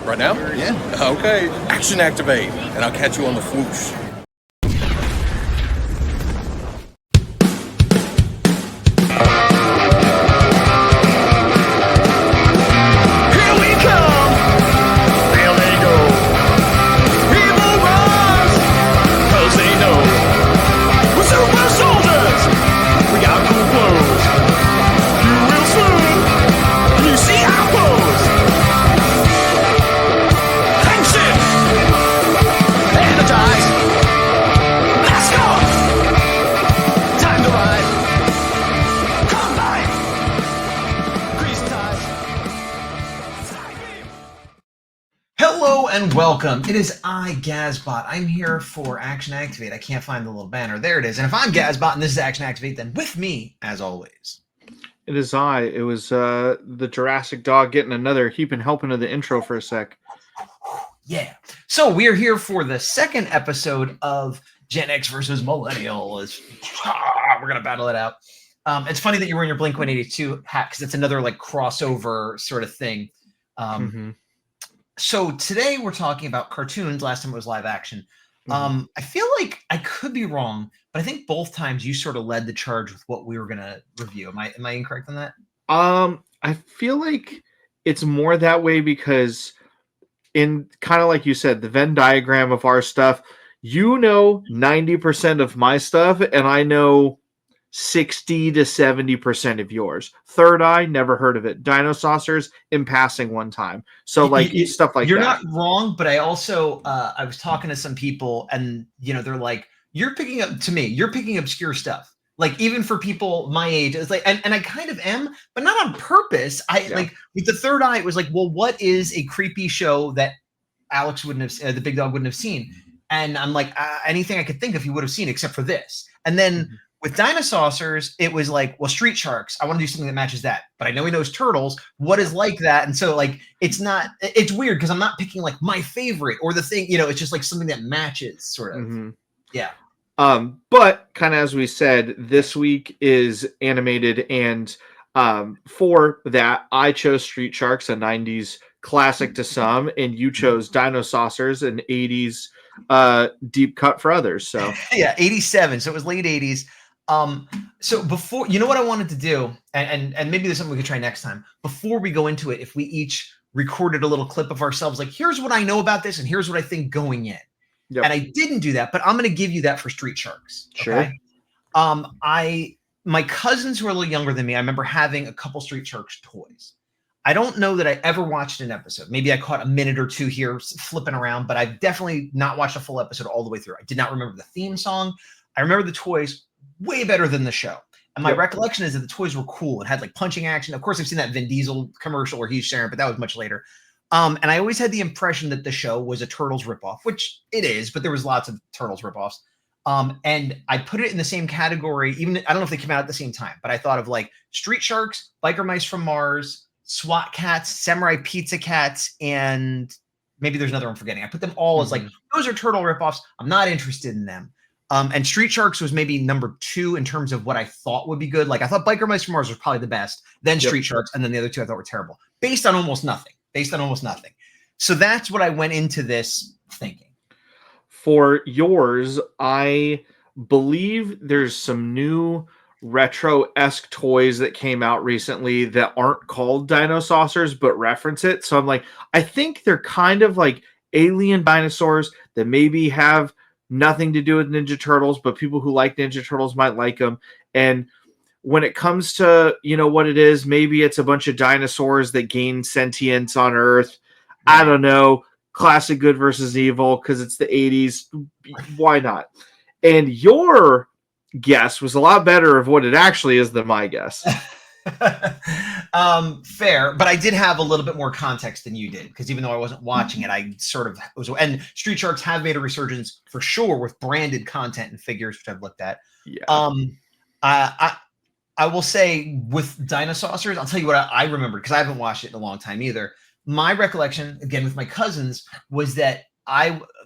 Right now? Yeah. Okay. Action activate, and I'll catch you on the swoosh. Here we come. There they go. People rise, 'cause they know we're super soldiers. We got cool clothes. You will soon, when you see our pose. Hang shit. Energize. Mask off. Time to ride. Combine. Grease ties. Hello and welcome. It is I, Gazbot. I'm here for Action Activate. I can't find the little banner. There it is. And if I'm Gazbot and this is Action Activate, then with me, as always. It is I. It was the Jurassic dog getting another heaping helping of the intro for a sec. Yeah. So we are here for the second episode of Gen X versus Millennial. We're going to battle it out. It's funny that you're wearing your Blink-182 hat because it's another like crossover sort of thing. So today we're talking about cartoons. Last time it was live action. I feel like I could be wrong, but I think both times you sort of led the charge with what we were going to review. Am I incorrect on that? I feel like it's more that way because in kind of like you said, the Venn diagram of our stuff, 90% of my stuff, and I know 60 to 70% of yours. Third Eye, never heard of it. Dinosaurs in passing one time. So like stuff like you're that. You're not wrong, but I also I was talking to some people and they're like, you're picking obscure stuff. Like even for people my age, it's like and I kind of am, but not on purpose. Like with the Third Eye, it was like, well, what is a creepy show that Alex wouldn't have the big dog wouldn't have seen? And I'm like, anything I could think of he would have seen except for this. And then with Dinosaurs, it was like, well, Street Sharks, I want to do something that matches that. But I know he knows Turtles. What is like that? And so, like, it's weird because I'm not picking, like, my favorite or the thing, it's just, like, something that matches, sort of. Yeah. But kind of as we said, this week is animated. And for that, I chose Street Sharks, a 90s classic to some. And you chose Dinosaurs, an 80s deep cut for others. So yeah, 87. So it was late 80s. So before, what I wanted to do, and maybe there's something we could try next time, before we go into it, if we each recorded a little clip of ourselves, like, here's what I know about this, and here's what I think going in. Yep. And I didn't do that, but I'm going to give you that for Street Sharks. Okay? Sure. My cousins who are a little younger than me, I remember having a couple Street Sharks toys. I don't know that I ever watched an episode. Maybe I caught a minute or two here flipping around, but I've definitely not watched a full episode all the way through. I did not remember the theme song. I remember the toys way better than the show. And my recollection is that the toys were cool. It had like punching action. Of course, I've seen that Vin Diesel commercial where he's sharing, but that was much later. And I always had the impression that the show was a Turtles ripoff, which it is, but there was lots of Turtles ripoffs. And I put it in the same category, even, I don't know if they came out at the same time, but I thought of like Street Sharks, Biker Mice from Mars, SWAT Cats, Samurai Pizza Cats, and maybe there's another one I'm forgetting. I put them all as like, those are Turtle ripoffs. I'm not interested in them. And Street Sharks was maybe number 2 in terms of what I thought would be good. Like I thought Biker Mice from Mars was probably the best, then Street Sharks, and then the other 2 I thought were terrible. Based on almost nothing. So that's what I went into this thinking. For yours, I believe there's some new retro-esque toys that came out recently that aren't called Dinosaurs but reference it. So I'm like, I think they're kind of like alien dinosaurs that maybe have nothing to do with Ninja Turtles, but people who like Ninja Turtles might like them. And when it comes to, what it is, maybe it's a bunch of dinosaurs that gain sentience on Earth. Right. I don't know. Classic good versus evil because it's the 80s. Why not? And your guess was a lot better of what it actually is than my guess. Fair, but I did have a little bit more context than you did because even though I wasn't watching it, I sort of was. And Street Sharks have made a resurgence for sure with branded content and figures, which I've looked at. Yeah. I will say with Dinosaurs, I'll tell you what I remember because I haven't watched it in a long time either. My recollection, again with my cousins, was that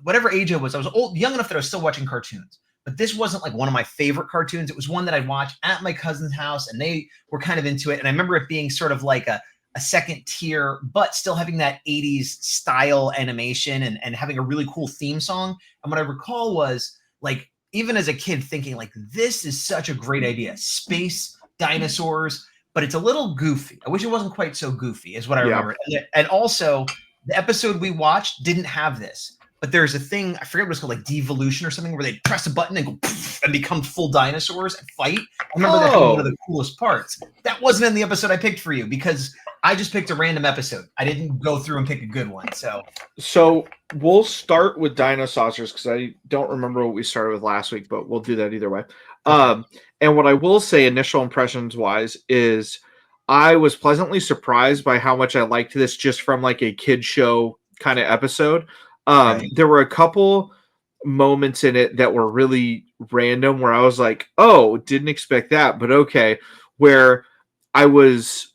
whatever age I was young enough that I was still watching cartoons. But this wasn't like one of my favorite cartoons. It was one that I'd watch at my cousin's house, and they were kind of into it. And I remember it being sort of like a a second tier, but still having that 80s style animation and having a really cool theme song. And what I recall was like, even as a kid thinking like, this is such a great idea. Space dinosaurs, but it's a little goofy. I wish it wasn't quite so goofy is what I remember. And also the episode we watched didn't have this. But there's a thing, I forget what it's called, like devolution or something, where they press a button and go poof, and become full dinosaurs and fight. I remember that being one of the coolest parts. That wasn't in the episode I picked for you because I just picked a random episode. I didn't go through and pick a good one. So we'll start with Dinosaurs because I don't remember what we started with last week, but we'll do that either way. Okay. And what I will say, initial impressions wise, is I was pleasantly surprised by how much I liked this just from like a kid show kind of episode. Right. There were a couple moments in it that were really random where I was like, oh, didn't expect that, but okay. Where I was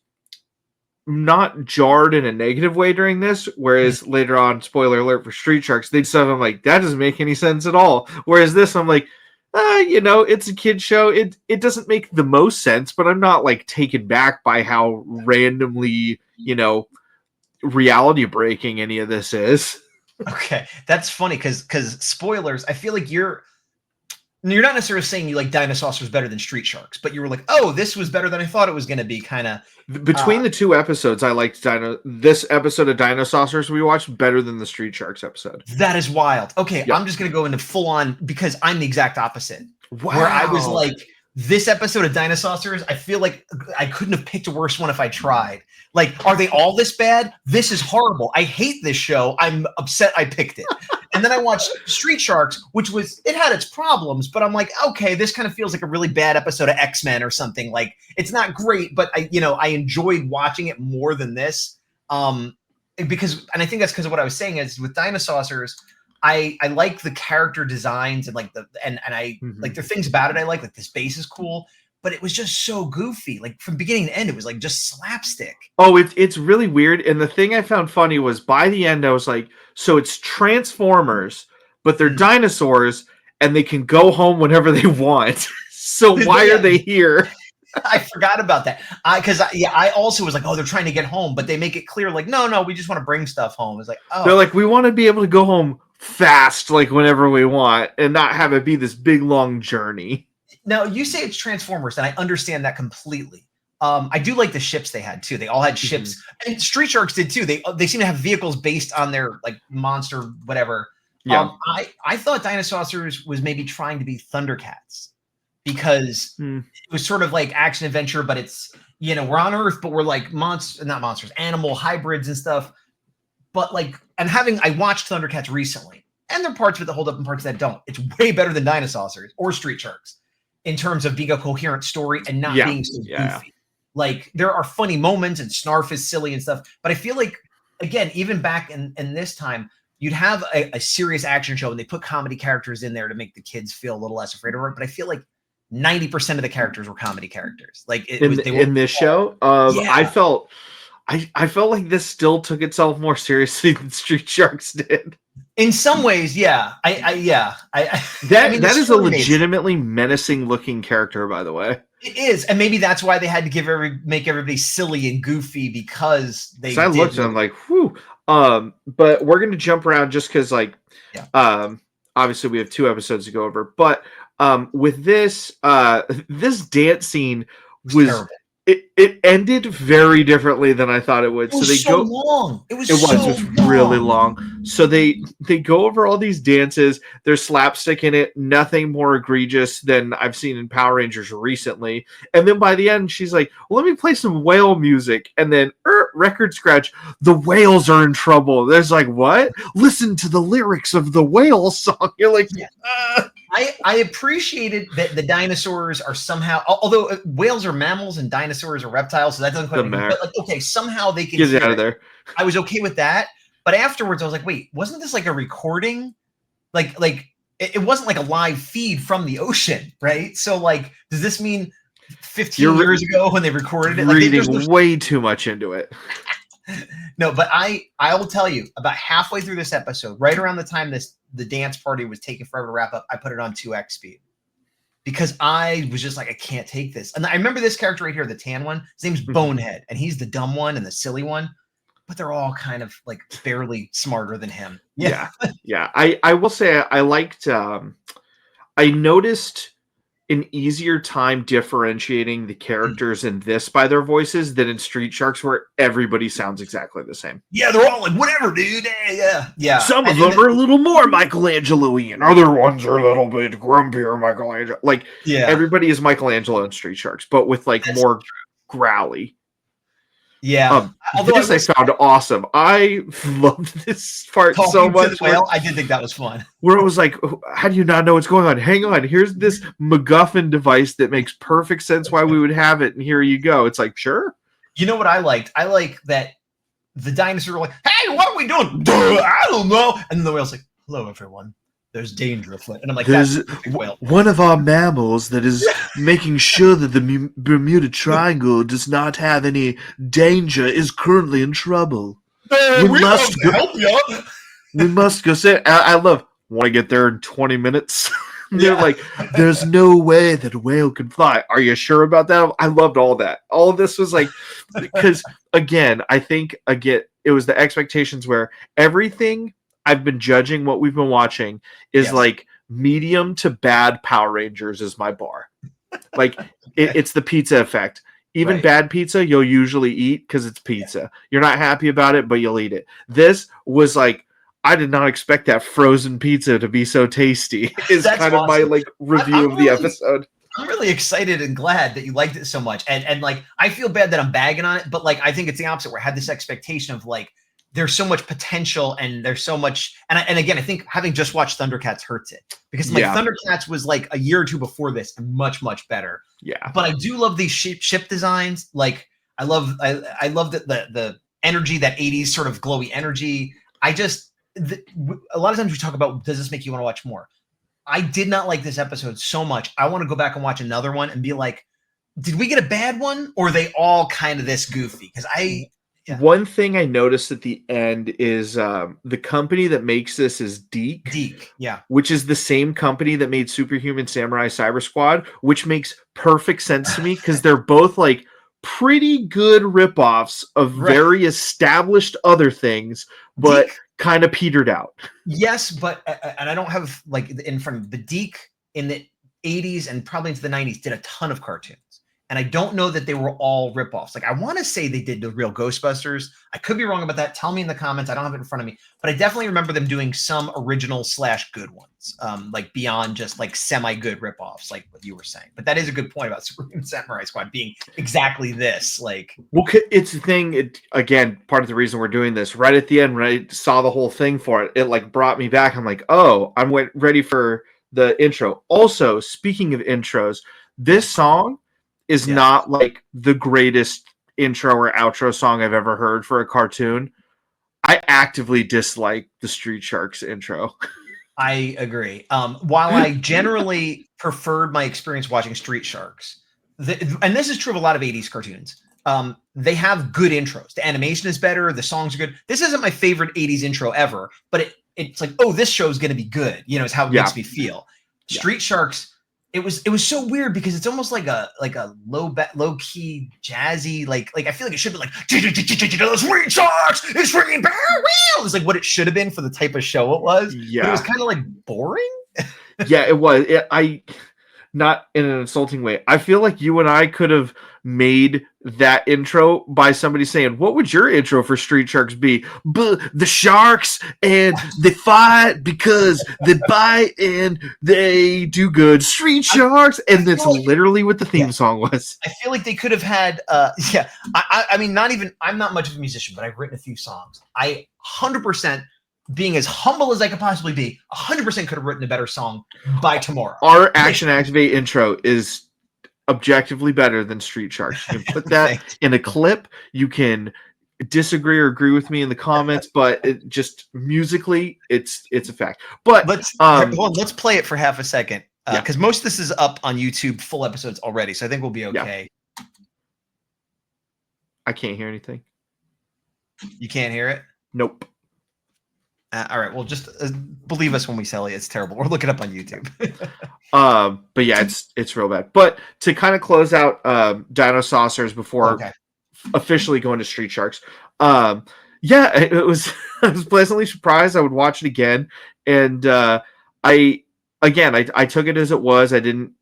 not jarred in a negative way during this, whereas later on, spoiler alert for Street Sharks, they'd stuff I'm like, that doesn't make any sense at all. Whereas this, I'm like, it's a kid show. It doesn't make the most sense, but I'm not like taken back by how randomly, reality breaking any of this is. Okay, that's funny because spoilers. I feel like you're not necessarily saying you like Dinosaurs better than Street Sharks, but you were like, oh, this was better than I thought it was going to be. Kind of between the two episodes, I liked this episode of Dinosaurs we watched better than the Street Sharks episode. That is wild. Okay, yep. I'm just going to go into full on because I'm the exact opposite. Wow. Where I was like, this episode of Dinosaurs, I feel like I couldn't have picked a worse one if I tried. Like, are they all this bad? This is horrible. I hate this show. I'm upset I picked it. And then I watched Street Sharks, which it had its problems, but I'm like, okay, this kind of feels like a really bad episode of X-Men or something. Like, it's not great, but I enjoyed watching it more than this. Because I think that's because of what I was saying is with Dinosaurs, I like the character designs and like I like the things about it. I like this base is cool, but it was just so goofy. Like from beginning to end, it was like just slapstick. Oh, it's really weird. And the thing I found funny was by the end, I was like, so it's Transformers, but they're dinosaurs and they can go home whenever they want. So why are they here? I forgot about that. I also was like, oh, they're trying to get home, but they make it clear like, no, we just want to bring stuff home. It's like, oh, they're like, we want to be able to go home fast, like whenever we want, and not have it be this big long journey. Now you say it's Transformers, and I understand that completely. I do like the ships they had too. They all had ships, and Street Sharks did too. They seem to have vehicles based on their like monster whatever. Yeah. I thought Dinosaurs was maybe trying to be Thundercats because it was sort of like action adventure, but it's we're on Earth, but we're like animal hybrids and stuff. But like, I watched Thundercats recently, and there are parts of it that hold up and parts that don't. It's way better than Dinosaurs or Street Sharks in terms of being a coherent story and not being so goofy. Like, there are funny moments and Snarf is silly and stuff, but I feel like, again, even back in this time, you'd have a serious action show and they put comedy characters in there to make the kids feel a little less afraid of it. But I feel like 90% of the characters were comedy characters. Like in this show, I felt like this still took itself more seriously than Street Sharks did. In some ways, yeah. That is a legitimately menacing looking character, by the way. It is, and maybe that's why they had to make everybody silly and goofy because they. I looked at them like, whew. But we're gonna jump around just because, obviously we have 2 episodes to go over. But with this, this dance scene was terrible. It ended very differently than I thought it would. It was so long. It was really long. So they go over all these dances. There's slapstick in it. Nothing more egregious than I've seen in Power Rangers recently. And then by the end, she's like, well, let me play some whale music. And then record scratch. The whales are in trouble. There's like, what? Listen to the lyrics of the whale song. You're like, I appreciated that the dinosaurs are somehow, although whales are mammals and dinosaurs are reptiles, so that doesn't quite matter. But like, okay, somehow they can get it out of there. I was okay with that, but afterwards I was like, wait, wasn't this like a recording? Like it wasn't like a live feed from the ocean, right? So like, does this mean 15 years ago when they recorded it? Reading way too much into it. No, but I will tell you, about halfway through this episode, right around the time the dance party was taking forever to wrap up, I put it on 2x speed. because I was just like, I can't take this. And I remember this character right here, the tan one. His name's Mhm. Bonehead, and he's the dumb one and the silly one. But they're all kind of like barely smarter than him. Yeah. I will say I liked. I noticed an easier time differentiating the characters in this by their voices than in Street Sharks, where everybody sounds exactly the same. Yeah, they're all like, whatever, dude. Yeah. Some of And them are a little more Michelangelo-y, other ones are a little bit grumpier Michelangelo. Like, yeah. everybody is Michelangelo in Street Sharks, but with like That's more growly. Yeah. Although This I found awesome. I loved this part so talking to much. the whale, I did think that was fun. Where it was like, how do you not know what's going on? Hang on, here's this MacGuffin device that makes perfect sense why we would have it, and here you go. It's like, sure. You know what I liked? I like that the dinosaurs were like, hey, what are we doing? I don't know. And then the whale's like, hello, everyone. There's danger afoot. And I'm like, that's a big whale. One of our mammals that is making sure that the Bermuda Triangle does not have any danger is currently in trouble. We must go help you. We must go say. I love. Want to get there in 20 minutes? They're Yeah. like, there's no way that a whale can fly. Are you sure about that? I loved all that. All of this was like, because again, I think it was the expectations where everything I've been judging what we've been watching is Yes. like medium to bad Power Rangers is my bar. Like it's the pizza effect. Even Right. bad pizza you'll usually eat because it's pizza. You're not happy about it, but you'll eat it. This was like, I did not expect that frozen pizza to be so tasty. Is That's kind of my awesome. like review I'm of the really- episode. I'm really excited and glad that you liked it so much. And like, I feel bad that I'm bagging on it, but like, I think it's the opposite where I had this expectation of like, there's so much potential and there's so much. And again, I think having just watched Thundercats hurts it because like Yeah. Thundercats was like a year or two before this and much, much better. Yeah. But I do love these ship designs. Like I love the energy, that 80s sort of glowy energy. I just, a lot of times we talk about, does this make you want to watch more? I did not like this episode so much. I want to go back and watch another one and be like, did we get a bad one? Or are they all kind of this goofy? Because Yeah. One thing I noticed at the end is the company that makes this is Deke, yeah. which is the same company that made Superhuman Samurai Cyber Squad, which makes perfect sense to me because they're both like pretty good ripoffs of Right. very established other things, but Deke, kind of petered out. yes, but and I don't have like in front of me, but Deke in the 80s and probably into the 90s did a ton of cartoons. And I don't know that they were all ripoffs. Like I want to say they did the real Ghostbusters. I could be wrong about that. Tell me in the comments. I don't have it in front of me, but I definitely remember them doing some original / good ones, like beyond just like semi-good ripoffs, like what you were saying. But that is a good point about Superhuman Samurai Squad being exactly this. Like, Well, it's the thing. Again, part of the reason we're doing this right at the end, when I saw the whole thing for it, it like brought me back. I'm like, oh, I'm ready for the intro. Also, speaking of intros, this song is Yes. not like the greatest intro or outro song I've ever heard for a cartoon. I actively dislike the Street Sharks intro. I agree. While I generally preferred my experience watching Street Sharks, and this is true of a lot of 80s cartoons, they have good intros. The animation is better. The songs are good. This isn't my favorite 80s intro ever, but it's like, oh, this show is going to be good. You know, is how it Yeah. makes me feel. Yeah. Street Sharks, it was so weird because it's almost like a low key jazzy like I feel like it should be like Street Sharks, it's ringing bell wheel. It's like what it should have been for the type of show it was. But Yeah. it was kind of like boring. Yeah, it was. I not in an insulting way. I feel like you and I could have made that intro by somebody saying, "What would your intro for Street Sharks be?" The sharks and they fight because they bite and they do good. Street Sharks, and that's feel like- literally what the theme song was. I feel like they could have had yeah. I mean, not even, I'm not much of a musician, but I've written a few songs. I 100%, being as humble as I could possibly be, 100% could have written a better song by tomorrow. Our Action Activate intro is objectively better than Street Sharks. You can put that Thanks. in a clip. You can disagree or agree with me in the comments, but it just musically, it's a fact. But Let's Um, hold on, let's play it for half a second Yeah. because most of this is up on YouTube, full episodes already, so I think we'll be okay. I can't hear anything. You can't hear it. Nope. All right. Well, just believe us when we sell it. It's terrible. Or look it up on YouTube. But yeah, it's real bad. But to kind of close out Dinosaurs before officially going to Street Sharks, yeah, it was I was pleasantly surprised. I would watch it again, and I took it as it was. I didn't,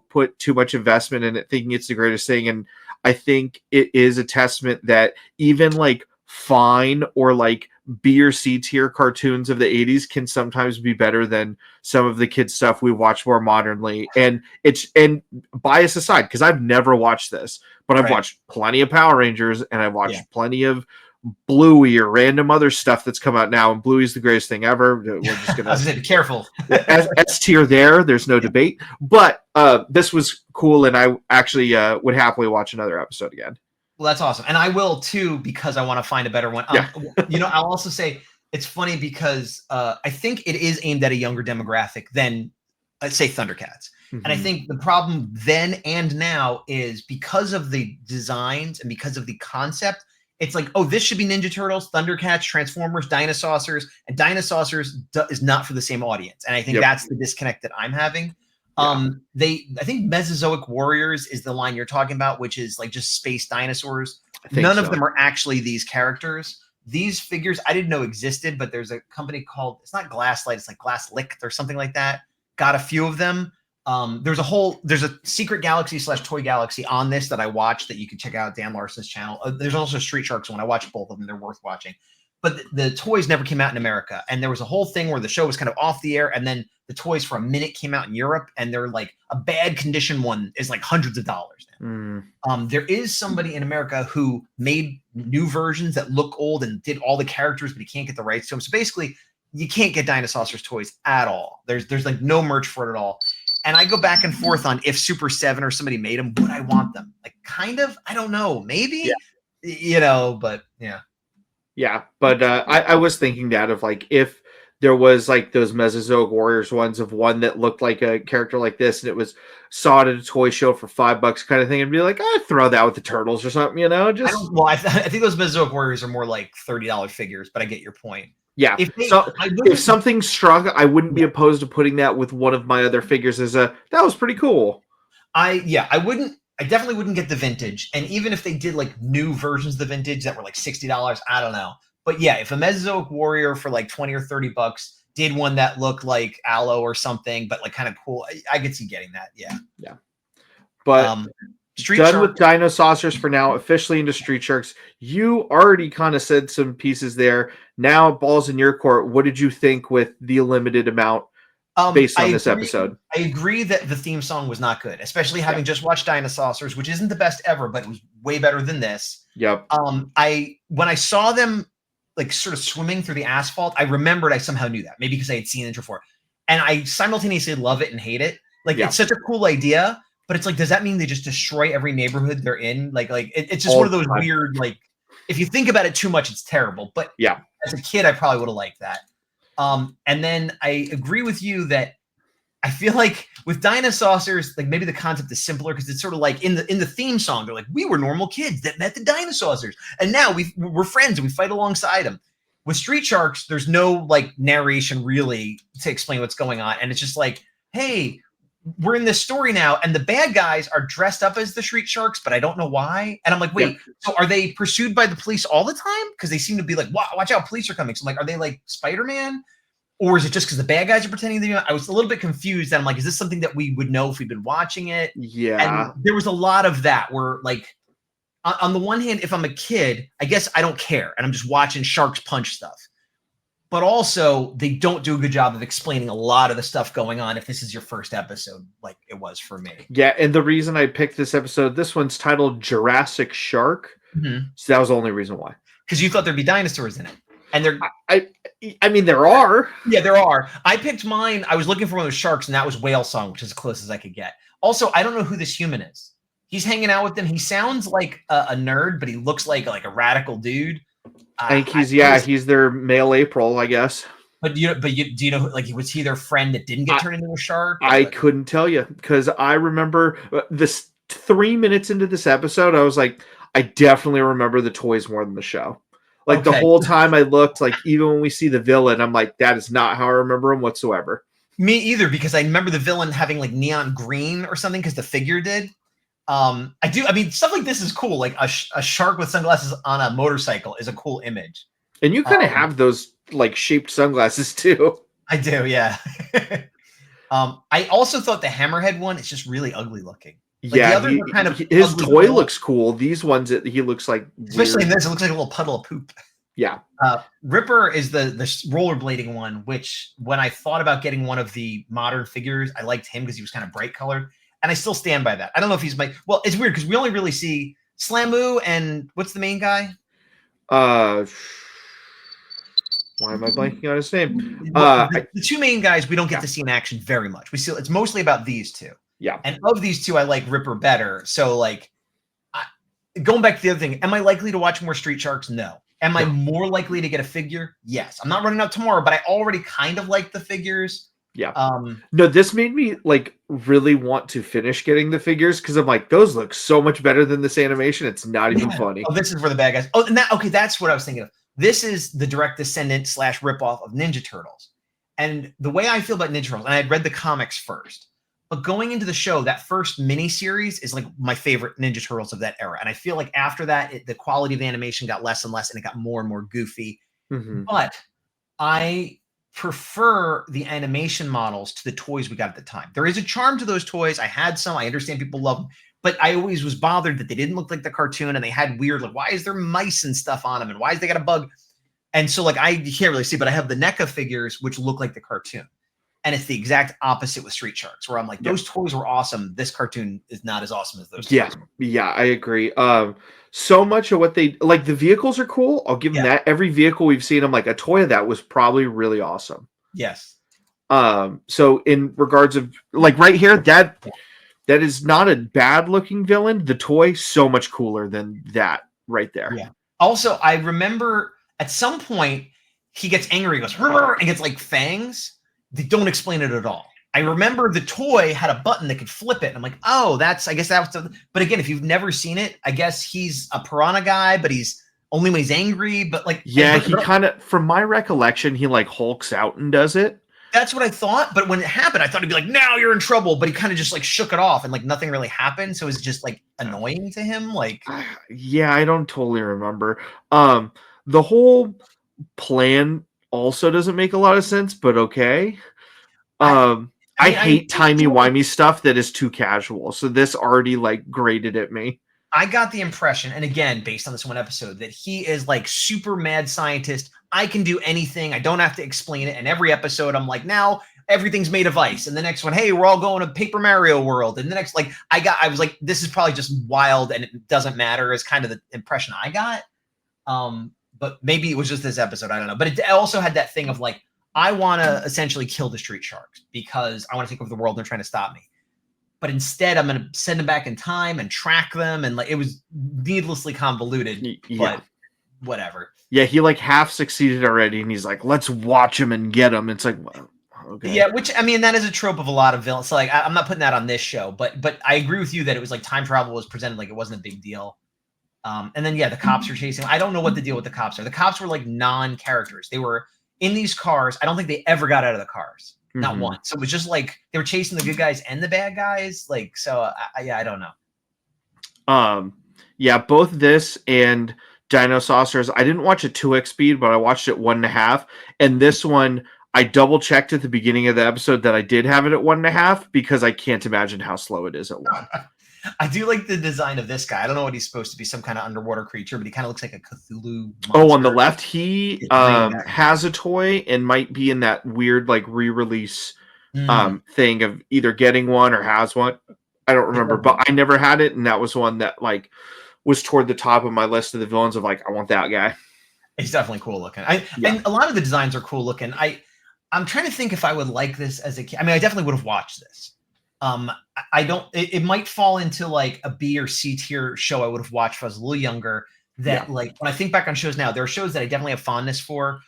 put too much investment in it, thinking it's the greatest thing. And I think it is a testament that even like fine or like B or C tier cartoons of the 80s can sometimes be better than some of the kids stuff we watch more modernly. And bias aside, because I've never watched this, but I've watched plenty of Power Rangers and I've watched plenty of Bluey or random other stuff that's come out now, and Bluey's the greatest thing ever. We're just gonna be careful. S tier there's no debate. But this was cool, and I actually would happily watch another episode again. Well, that's awesome. And I will too, because I want to find a better one. I'll also say it's funny because I think it is aimed at a younger demographic than, let's say, Thundercats. Mm-hmm. And I think the problem then and now is because of the designs and because of the concept, it's like, oh, this should be Ninja Turtles, Thundercats, Transformers, Dinosaurs, and Dinosaurs is not for the same audience. And I think that's the disconnect that I'm having. I think Mesozoic Warriors is the line you're talking about, which is like just space dinosaurs. None of them are actually these characters. These figures I didn't know existed, but there's a company called, it's not Glasslight, it's like Glass Licked or something like that. Got a few of them. There's a Secret Galaxy / Toy Galaxy on this that I watched that you can check out Dan Larson's channel. There's also Street Sharks one. I watched both of them. They're worth watching. But the toys never came out in America. And there was a whole thing where the show was kind of off the air. And then the toys for a minute came out in Europe. And they're like a bad condition one is like hundreds of dollars now. There is somebody in America who made new versions that look old and did all the characters, but he can't get the rights to them. So basically, you can't get Dinosaurs toys at all. There's like no merch for it at all. And I go back and forth on if Super 7 or somebody made them, would I want them? Like, kind of, I don't know, maybe, but yeah. Yeah, but I was thinking that of like if there was like those Mesozoic Warriors ones of one that looked like a character like this and it was saw it at a toy show for $5 kind of thing, and be like, I'd throw that with the Turtles or something, I think those Mesozoic Warriors are more like $30 figures, but I get your point. Yeah. If something struck, I wouldn't be opposed to putting that with one of my other figures as that was pretty cool. I definitely wouldn't get the vintage. And even if they did like new versions of the vintage that were like $60, I don't know. But yeah, if a Mesozoic Warrior for like $20 or $30 did one that looked like Aloe or something, but like kind of cool, I could see getting that. Yeah. Yeah. But with Dinosaurs for now, officially into Street Sharks. You already kind of said some pieces there. Now, ball's in your court. What did you think with the limited amount based on this episode? I agree that the theme song was not good, especially having just watched Dinosaurs, which isn't the best ever, but it was way better than this. Yep. When I saw them like sort of swimming through the asphalt, I remembered I somehow knew that, maybe because I had seen it before, and I simultaneously love it and hate it. Like it's such a cool idea. But it's like, does that mean they just destroy every neighborhood they're in? It's just one of those weird, like, if you think about it too much, it's terrible. But yeah, as a kid, I probably would have liked that. And then I agree with you that I feel like with Dinosaurs, like maybe the concept is simpler because it's sort of like in the theme song, they're like, we were normal kids that met the Dinosaurs, and now we're friends and we fight alongside them. With Street Sharks, there's no like narration really to explain what's going on, and it's just like, hey, we're in this story now, and the bad guys are dressed up as the Street Sharks, but I don't know why. And I'm like, wait, so are they pursued by the police all the time? Because they seem to be like, wow, watch out, police are coming. So I'm like, are they like Spider-Man? Or is it just because the bad guys are pretending to be? I was a little bit confused. And I'm like, is this something that we would know if we've been watching it? Yeah. And there was a lot of that where like, on the one hand, if I'm a kid, I guess I don't care. And I'm just watching sharks punch stuff. But also, they don't do a good job of explaining a lot of the stuff going on if this is your first episode, like it was for me. Yeah, and the reason I picked this episode, this one's titled Jurassic Shark. Mm-hmm. So that was the only reason why. Because you thought there'd be dinosaurs in it. And there, I mean, there are. Yeah, there are. I picked mine. I was looking for one of those sharks, and that was Whale Song, which is as close as I could get. Also, I don't know who this human is. He's hanging out with them. He sounds like a nerd, but he looks like a radical dude. I think he's their male April, I guess. But do you know, like, was he their friend that didn't get turned into a shark? I couldn't tell you because I remember this 3 minutes into this episode, I was like, I definitely remember the toys more than the show. Like the Okay. whole time I looked, like even when we see the villain, I'm like, that is not how I remember him whatsoever. Me either, because I remember the villain having like neon green or something because the figure did. I mean, stuff like this is cool. Like a shark with sunglasses on a motorcycle is a cool image. And you kind of have those like shaped sunglasses too. I do, yeah. I also thought the Hammerhead one is just really ugly looking. Like, the Yeah, others are kind of his ugly toy little- looks cool. These ones, he looks like especially in weird. this, it looks like a little puddle of poop. Yeah. Ripper is the rollerblading one, which when I thought about getting one of the modern figures, I liked him because he was kind of bright colored, and I still stand by that. I don't know if he's my well. It's weird because we only really see Slamu and what's the main guy? Why am I blanking on his name? The two main guys we don't get to see in action very much. We see it's mostly about these two. Yeah. And of these two, I like Ripper better. So like, going back to the other thing, am I likely to watch more Street Sharks? No. Am I more likely to get a figure? Yes. I'm not running out tomorrow, but I already kind of like the figures. Yeah. No, this made me like really want to finish getting the figures because I'm like, those look so much better than this animation. It's not even funny. Oh, this is where the bad guys. Oh, and that's what I was thinking of. This is the direct descendant / ripoff of Ninja Turtles. And the way I feel about Ninja Turtles, and I had read the comics first, but going into the show, that first mini-series is like my favorite Ninja Turtles of that era. And I feel like after that, the quality of the animation got less and less, and it got more and more goofy. Mm-hmm. But I prefer the animation models to the toys we got at the time. There is a charm to those toys. I had some. I understand people love them. But I always was bothered that they didn't look like the cartoon, and they had weird, like, why is there mice and stuff on them? And why is they got a bug? And so, like, you can't really see, but I have the NECA figures, which look like the cartoon. And it's the exact opposite with Street Sharks, where I'm like, those toys were awesome. This cartoon is not as awesome as those. Yeah. Toys. Yeah, I agree. So much of what they like, the vehicles are cool. I'll give them that. Every vehicle we've seen, I'm like, a toy of that was probably really awesome. Yes. So in regards of like right here, that is not a bad looking villain. The toy, so much cooler than that right there. Yeah. Also, I remember at some point he gets angry, he goes, and gets like fangs. They don't explain it at all. I remember the toy had a button that could flip it. And I'm like, oh, I guess that was, but again, if you've never seen it, I guess he's a piranha guy, but he's only when he's angry, but like, yeah, he kind of, from my recollection, he like hulks out and does it. That's what I thought. But when it happened, I thought he'd be like, now you're in trouble. But he kind of just like shook it off and like nothing really happened. So it's just like annoying to him. Like, yeah, I don't totally remember. The whole plan also doesn't make a lot of sense, but okay. I hate timey-wimey stuff that is too casual. So this already like grated at me. I got the impression, and again, based on this one episode, that he is like super mad scientist. I can do anything. I don't have to explain it. And every episode, I'm like, now everything's made of ice. And the next one, hey, we're all going to Paper Mario World. And the next, like, I was like, this is probably just wild and it doesn't matter is kind of the impression I got. But maybe it was just this episode. I don't know. But it also had that thing of like, I want to essentially kill the Street Sharks because I want to take over the world and they're trying to stop me. But instead, I'm going to send them back in time and track them. And like, it was needlessly convoluted, but whatever. Yeah, he like half succeeded already. And he's like, let's watch him and get him. It's like, well, okay. Yeah, which, I mean, that is a trope of a lot of villains. So like, I'm not putting that on this show, but I agree with you that it was like time travel was presented like it wasn't a big deal. And then, yeah, the cops are chasing. I don't know what the deal with the cops are. The cops were like non-characters. They were in these cars. I don't think they ever got out of the cars. Not one. So it was just like they were chasing the good guys and the bad guys. Like, so I don't know. Yeah, both this and Dinosaurs. I didn't watch at 2x speed, but I watched it 1.5. And this one, I double checked at the beginning of the episode that I did have it at 1.5 because I can't imagine how slow it is at 1. I do like the design of this guy. I don't know what he's supposed to be, some kind of underwater creature, but he kind of looks like a Cthulhu monster. Oh, on the left, he has a toy and might be in that weird like re-release thing of either getting one or has one. I don't remember, but I never had it, and that was one that like was toward the top of my list of the villains of like, I want that guy. He's definitely cool looking. And a lot of the designs are cool looking. I'm trying to think if I would like this as a kid. I mean, I definitely would have watched this. I don't, it might fall into like a B or C tier show I would have watched if I was a little younger that like, when I think back on shows now, there are shows that I definitely have fondness for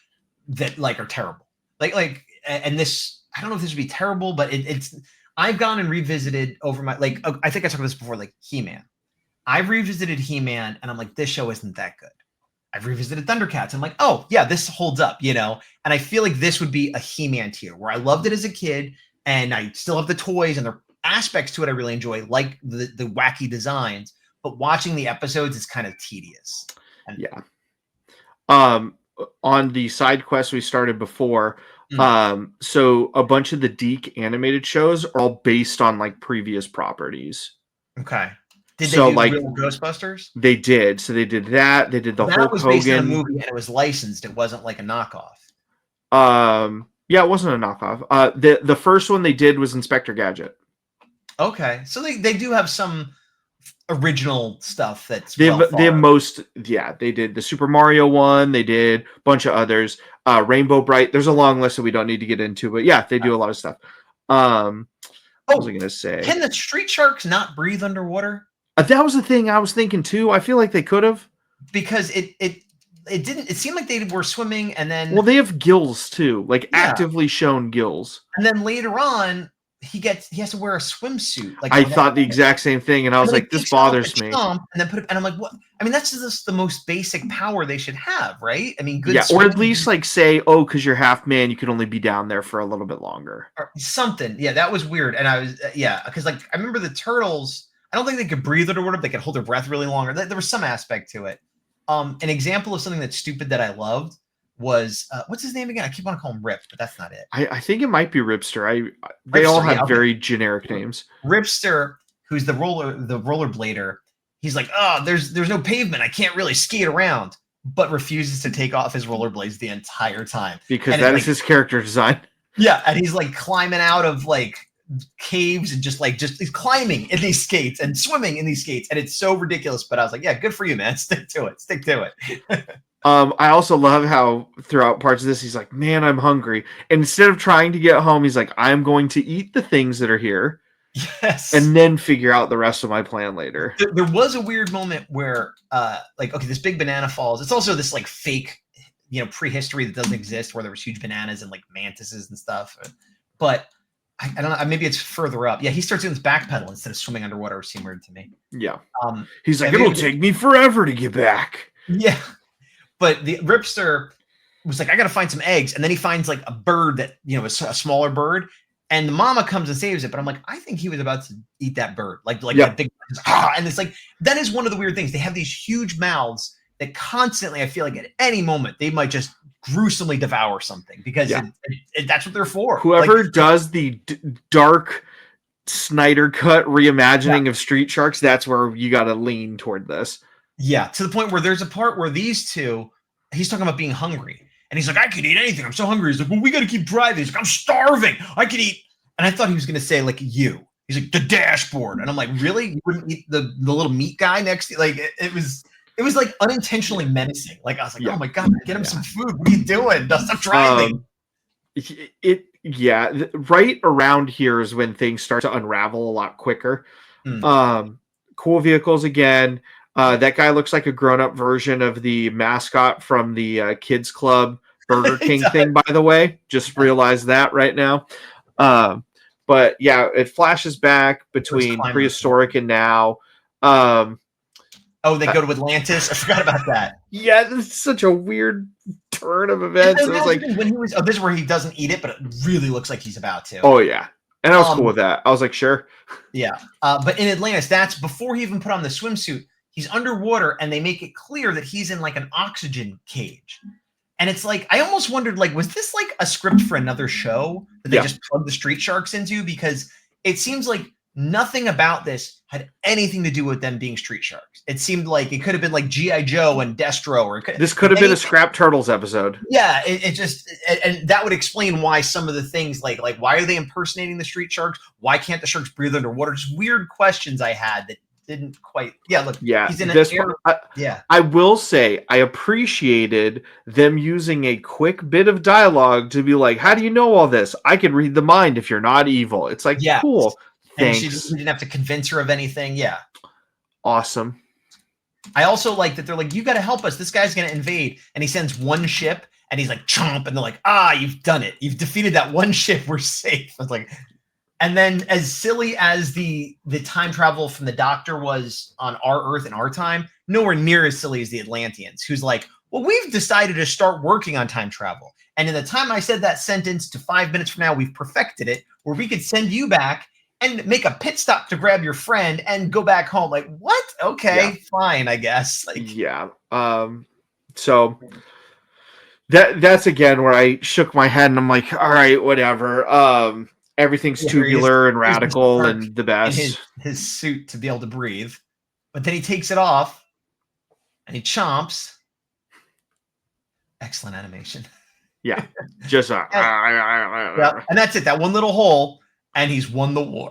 that like are terrible. Like, and this, I don't know if this would be terrible, but it's, I've gone and revisited over my, like, I think I talked about this before, like He-Man. I've revisited He-Man and I'm like, this show isn't that good. I've revisited Thundercats. I'm like, oh yeah, this holds up, you know. And I feel like this would be a He-Man tier where I loved it as a kid, and I still have the toys and the aspects to it I really enjoy, like the wacky designs. But watching the episodes is kind of tedious. And Yeah. On the side quest we started before, so a bunch of the Deke animated shows are all based on like previous properties. okay. Did they So, do like, real Ghostbusters? They did. So they did that. They did the That Hulk was based on a Hogan. movie and it was licensed. It wasn't like a knockoff. Yeah, it wasn't a knockoff. The first one they did was Inspector Gadget. Okay, so they do have some original stuff that's They well have thought. most. Yeah, they did the Super Mario one. They did a bunch of others. Rainbow Bright. There's a long list that we don't need to get into, but yeah, they do a lot of stuff. What was I gonna say? Can the street sharks not breathe underwater? That was the thing I was thinking too. I feel like they could have. Because it didn't. It seemed like they were swimming, and then Well, they have gills too, like Yeah. actively shown gills. and then later on he has to wear a swimsuit. Like I thought the exact same thing, and I was like, "This bothers me." And then put it, and I'm like, what? I mean, that's just the most basic power they should have, right? I mean, good. Yeah, or at swimming least like say, "Oh, because you're half man, you can only be down there for a little bit longer." or something. Yeah, that was weird. And I was because like I remember the turtles. I don't think they could breathe underwater. But they could hold their breath really long. Or there was some aspect to it. An example of something that's stupid that I loved was what's his name again? I keep on calling him Rip, but that's not it. I think it might be Ripster. They all Ripster, have yeah, okay. very generic names. Ripster, who's the rollerblader, he's like, oh, there's no pavement. I can't really skate around, but refuses to take off his rollerblades the entire time. Because And that it's is his character design. Yeah, and he's like climbing out of like caves and just he's climbing in these skates and swimming in these skates, and it's so ridiculous. But I was like, yeah, good for you, man. Stick to it. I also love how throughout parts of this, he's like, "Man, I'm hungry." And instead of trying to get home, he's like, "I'm going to eat the things that are here, Yes. and then figure out the rest of my plan later." There was a weird moment where this big banana falls. It's also this like fake, prehistory that doesn't exist, where there was huge bananas and like mantises and stuff. But I don't know. Maybe it's further up. Yeah, he starts doing this backpedal instead of swimming underwater, which seemed weird to me. Yeah. Um, He's like, and "It'll maybe- take me forever to get back." Yeah. But the Ripster was like, I got to find some eggs. And then he finds like a bird that, a smaller bird. And the mama comes and saves it. But I'm like, I think he was about to eat that bird. Like Yeah. that big, and it's like, that is one of the weird things. They have these huge mouths that constantly, I feel like at any moment, they might just gruesomely devour something because Yeah. that's what they're for. Whoever Like, does the dark Snyder cut reimagining of Street Sharks, that's where you got to lean toward this. yeah, to the point where there's a part where these two, he's talking about being hungry. And he's like, I could eat anything. I'm so hungry. He's like, well, we got to keep driving. He's like, I'm starving. I could eat. And I thought he was going to say, like, you. He's like, the dashboard. And I'm like, really? You wouldn't eat the little meat guy next to you? Like, it was like unintentionally menacing. Like, I was like, Yeah. oh my God, get him some food. What are you doing? Stop driving. Right around here is when things start to unravel a lot quicker. Cool vehicles again. That guy looks like a grown-up version of the mascot from the Kids Club Burger King thing, by the way. Just realized that right now. But yeah, it flashes back between prehistoric and now. Oh, they go to Atlantis? I forgot about that. Yeah, this is such a weird turn of events. It was like, when he was, this is where he doesn't eat it, but it really looks like he's about to. oh yeah. And I was cool with that. I was like, sure. Yeah. But in Atlantis, that's before he even put on the swimsuit. He's underwater, and they make it clear that he's in like an oxygen cage. And it's like, I almost wondered, like, was this like a script for another show that they just plugged the Street Sharks into? Because it seems like nothing about this had anything to do with them being Street Sharks. It seemed like it could have been like G.I. Joe and Destro, or this could have been a Scrap Turtles episode. Yeah, and that would explain why some of the things like why are they impersonating the Street Sharks? Why can't the sharks breathe underwater? Just weird questions I had that didn't quite. Yeah, look. Yeah, he's in this an one, I will say I appreciated them using a quick bit of dialogue to be like, "How do you know all this? I can read the mind if you're not evil." It's like, cool. And Thanks. she didn't have to convince her of anything. Yeah. Awesome. I also like that they're like, you got to help us. This guy's going to invade. And he sends one ship and he's like, chomp. And they're like, you've done it. You've defeated that one ship. We're safe. I was like, and then as silly as the time travel from the Doctor was on our Earth in our time, nowhere near as silly as the Atlanteans, who's like, well, we've decided to start working on time travel. And in the time I said that sentence to 5 minutes from now, we've perfected it where we could send you back and make a pit stop to grab your friend and go back home. Like, what? Okay, fine, I guess. Like, yeah. So that's again where I shook my head and I'm like, all right, whatever. Everything's tubular and radical and the best. In his suit to be able to breathe. But then he takes it off and he chomps. Excellent animation. Yeah. Just and that's it. That one little hole, and he's won the war.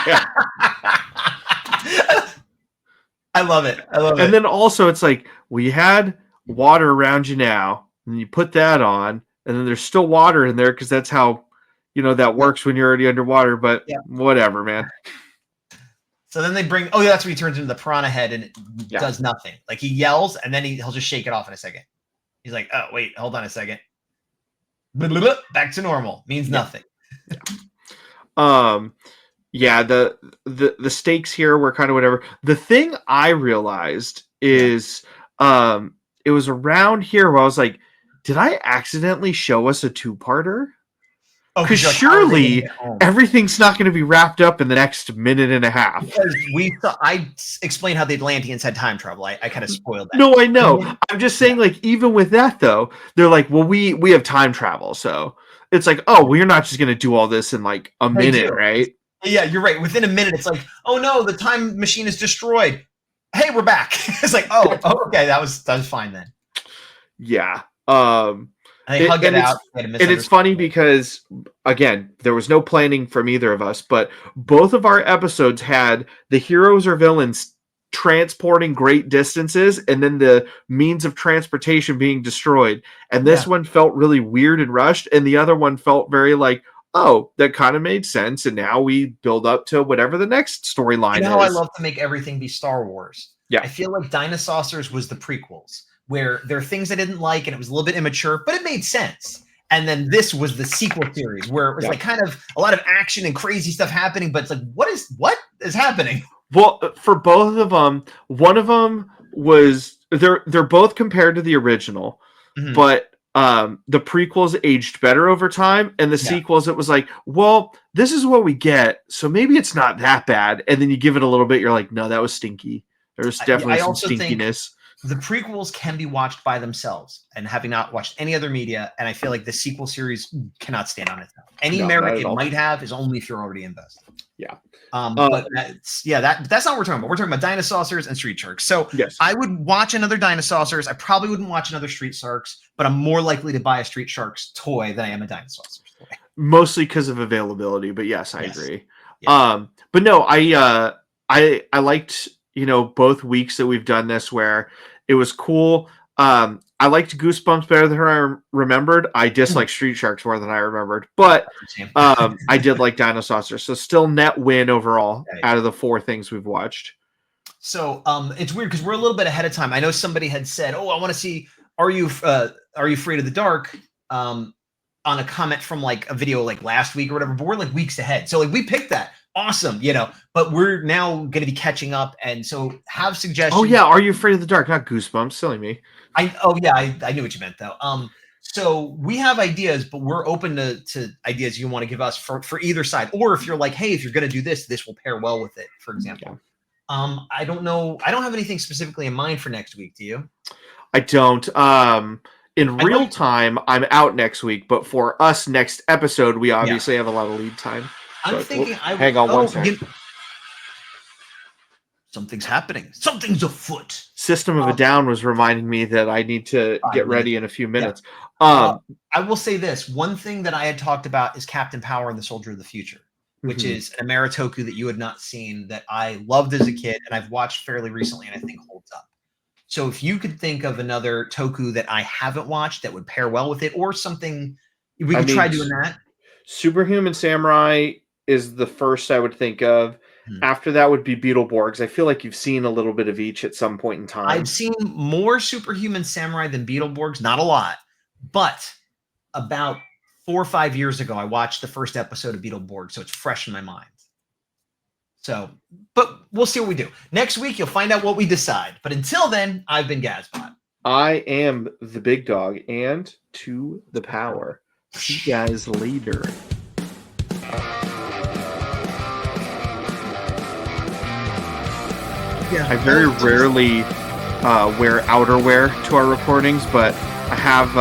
Yeah. I love it. I love it. And then also it's like, we had water around you now, and you put that on, and then there's still water in there because that's how that works when you're already underwater, but whatever, man. So then they bring, that's when he turns into the piranha head and it does nothing. Like he yells and then he'll just shake it off in a second. He's like, oh, wait, hold on a second. Back to normal. Means nothing. The stakes here were kind of whatever. The thing I realized is it was around here where I was like, did I accidentally show us a two-parter? Because surely everything's not going to be wrapped up in the next minute and a half. Because I explained how the Atlanteans had time travel. I kind of spoiled that. No, I know. I'm just saying, like, even with that, though, they're like, well, we have time travel. So it's like, oh, we're not just going to do all this in, like, a minute, right? Yeah, you're right. Within a minute, it's like, oh, no, the time machine is destroyed. Hey, we're back. It's like, oh, okay, that was fine then. Yeah. They hug it out. And it's funny because, again, there was no planning from either of us, but both of our episodes had the heroes or villains transporting great distances and then the means of transportation being destroyed. And this one felt really weird and rushed, and the other one felt very like, oh, that kind of made sense. And now we build up to whatever the next storyline is. I love to make everything be Star Wars. Yeah. I feel like Dinosaurs was the prequels, where there are things I didn't like and it was a little bit immature, but it made sense. And then this was the sequel series where it was like kind of a lot of action and crazy stuff happening, but it's like, what is happening? Well, for both of them, one of them was they're both compared to the original, but the prequels aged better over time, and the sequels, it was like, well, this is what we get, so maybe it's not that bad. And then you give it a little bit, you're like, no, that was stinky. There was definitely some stinkiness. The prequels can be watched by themselves, and having not watched any other media, and I feel like the sequel series cannot stand on its own. Any merit it might have is only if you're already invested. Yeah. But that's not what we're talking about. We're talking about Dinosaurs and Street Sharks. So I would watch another Dinosaurs. I probably wouldn't watch another Street Sharks, but I'm more likely to buy a Street Sharks toy than I am a Dinosaurs toy. Mostly because of availability, but yes, I agree. Yeah. But no, I liked, both weeks that we've done this where it was cool. I liked Goosebumps better than I remembered. I dislike Street Sharks more than I remembered, but I did like Dinosaurs. So still net win overall out of the 4 things we've watched. So it's weird because we're a little bit ahead of time. I know somebody had said, "Oh, I want to see Are You Afraid of the Dark?" On a comment from like a video like last week or whatever. But we're like weeks ahead, so like we picked that. Awesome, but we're now going to be catching up, and so have suggestions. Oh yeah, Are You Afraid of the Dark? Not Goosebumps. Silly me. I knew what you meant though. So we have ideas, but we're open to ideas you want to give us for either side, or if you're like, hey, if you're going to do this, this will pair well with it, for example. I don't know. I don't have anything specifically in mind for next week. Do you? I don't. In real time, I'm out next week, but for us next episode, we obviously have a lot of lead time. I'm thinking. Hang on one second. Something's happening. Something's afoot. System of a Down was reminding me that I need to get ready in a few minutes. I will say this. One thing that I had talked about is Captain Power and the Soldier of the Future, which is an Ameritoku that you had not seen that I loved as a kid and I've watched fairly recently and I think holds up. So if you could think of another Toku that I haven't watched that would pair well with it, or something, we could try doing that. Superhuman Samurai is the first I would think of. After that would be Beetleborgs. I feel like you've seen a little bit of each at some point in time. I've seen more Superhuman Samurai than Beetleborgs, not a lot, but about 4 or 5 years ago, I watched the first episode of Beetleborgs, so it's fresh in my mind. So, but we'll see what we do. Next week, you'll find out what we decide. But until then, I've been Gazbot. I am the big dog, and to the power. See you guys later. Yeah. I very rarely wear outerwear to our recordings, but I have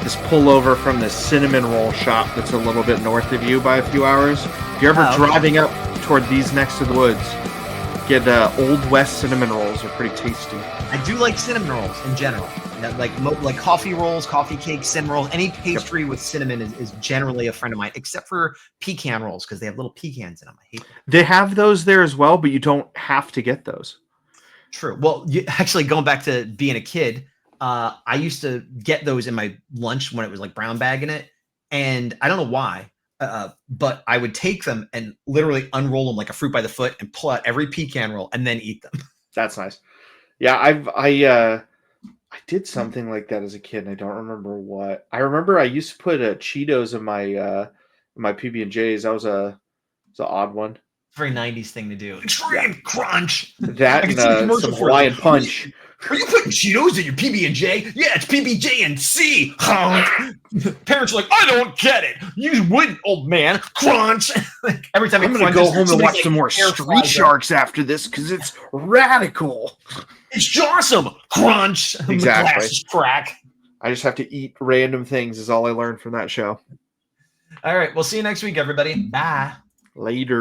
this pullover from the cinnamon roll shop that's a little bit north of you by a few hours. If you're ever driving up toward these next to the woods, get Old West cinnamon rolls. They're pretty tasty. I do like cinnamon rolls in general. Like coffee rolls, coffee cakes, cinnamon rolls. Any pastry with cinnamon is generally a friend of mine, except for pecan rolls because they have little pecans in them. I hate them. They have those there as well, but you don't have to get those. True. Well, actually, going back to being a kid, I used to get those in my lunch when it was like brown bag in it, and I don't know why, but I would take them and literally unroll them like a fruit by the foot and pull out every pecan roll and then eat them. That's nice. Yeah, I did something like that as a kid, and I don't remember what. I remember I used to put Cheetos in my PB&Js. That was an odd one. Very 90s thing to do. Extreme crunch. That and some Hawaiian punch. Are you putting Cheetos in your PB&J? Yeah, it's PB&J and C. Parents are like, I don't get it. You wouldn't, old man. Crunch. Like, every time I'm going to go home and watch some more Street Sharks after this because it's radical. It's awesome. Crunch. Exactly. The glasses crack. I just have to eat random things is all I learned from that show. All right. We'll see you next week, everybody. Bye. Later.